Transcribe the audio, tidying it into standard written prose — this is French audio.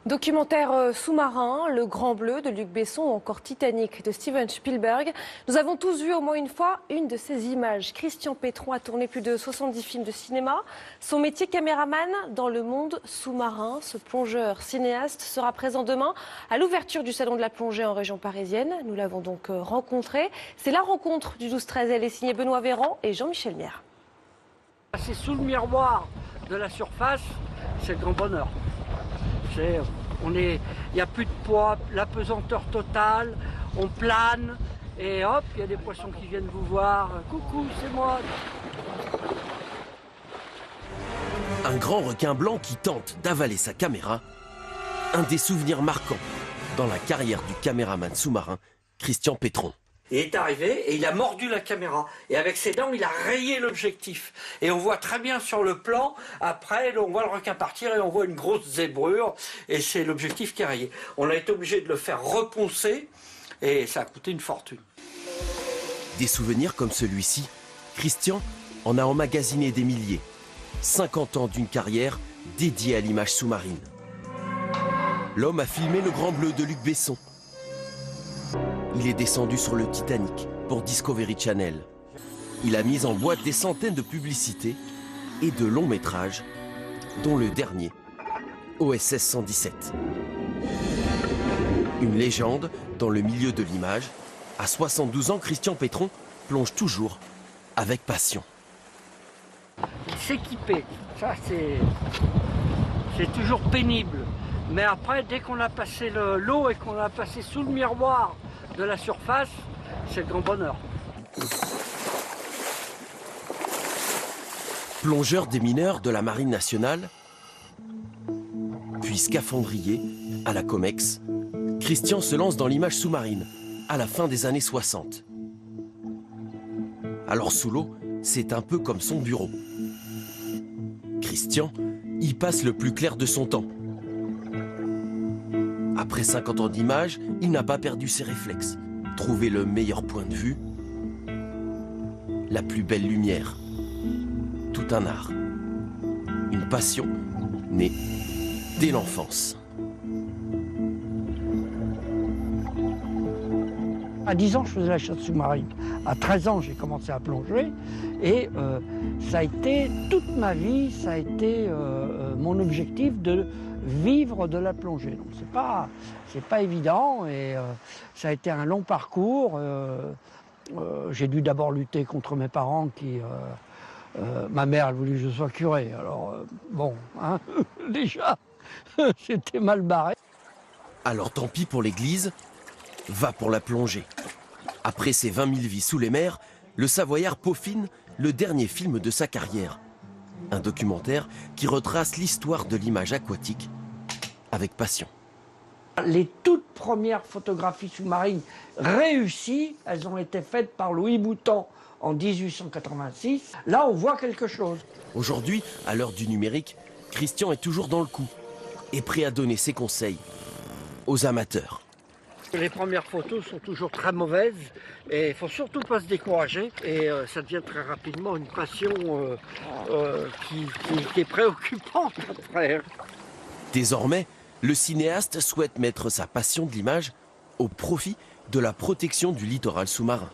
Documentaire sous-marin, Le Grand Bleu de Luc Besson ou encore Titanic de Steven Spielberg. Nous avons tous vu au moins une fois une de ces images. Christian Petron a tourné plus de 70 films de cinéma. Son métier caméraman dans le monde sous-marin, ce plongeur cinéaste sera présent demain à l'ouverture du Salon de la plongée en région parisienne. Nous l'avons donc rencontré. C'est la rencontre du 12-13. Elle est signée Benoît Véran et Jean-Michel Mière. C'est sous le miroir de la surface, c'est le grand bonheur. Il n'y a plus de poids, la pesanteur totale, on plane et hop, il y a des poissons qui viennent vous voir. Coucou, c'est moi. Un grand requin blanc qui tente d'avaler sa caméra, un des souvenirs marquants dans la carrière du caméraman sous-marin Christian Petron. Il est arrivé et il a mordu la caméra. Et avec ses dents, il a rayé l'objectif. Et on voit très bien sur le plan, après, on voit le requin partir et on voit une grosse zébrure. Et c'est l'objectif qui est rayé. On a été obligé de le faire reponcer et ça a coûté une fortune. Des souvenirs comme celui-ci, Christian en a emmagasiné des milliers. 50 ans d'une carrière dédiée à l'image sous-marine. L'homme a filmé Le Grand Bleu de Luc Besson. Il est descendu sur le Titanic pour Discovery Channel. Il a mis en boîte des centaines de publicités et de longs métrages, dont le dernier, OSS 117. Une légende dans le milieu de l'image. À 72 ans, Christian Petron plonge toujours avec passion. S'équiper, ça c'est toujours pénible. Mais après, dès qu'on a passé l'eau et qu'on a passé sous le miroir de la surface, c'est le grand bonheur. Plongeur des mineurs de la Marine nationale, puis scaphandrier à la Comex, Christian se lance dans l'image sous-marine à la fin des années 60. Alors sous l'eau, c'est un peu comme son bureau. Christian y passe le plus clair de son temps. Après 50 ans d'image, il n'a pas perdu ses réflexes. Trouver le meilleur point de vue, la plus belle lumière. Tout un art. Une passion née dès l'enfance. À 10 ans, je faisais la chasse sous-marine. À 13 ans, j'ai commencé à plonger. Et ça a été toute ma vie, ça a été mon objectif de vivre de la plongée. Donc c'est pas évident et ça a été un long parcours. J'ai dû d'abord lutter contre mes parents qui... ma mère, elle voulait que je sois curé. Alors bon, hein, déjà, c'était mal barré. Alors tant pis pour l'église, va pour la plongée. Après ses 20 000 vies sous les mers, le Savoyard peaufine le dernier film de sa carrière. Un documentaire qui retrace l'histoire de l'image aquatique avec passion. Les toutes premières photographies sous-marines réussies, elles ont été faites par Louis Boutan en 1886. Là, on voit quelque chose. Aujourd'hui, à l'heure du numérique, Christian est toujours dans le coup et prêt à donner ses conseils aux amateurs. Les premières photos sont toujours très mauvaises et il ne faut surtout pas se décourager. Et ça devient très rapidement une passion qui est préoccupante après. Désormais, le cinéaste souhaite mettre sa passion de l'image au profit de la protection du littoral sous-marin.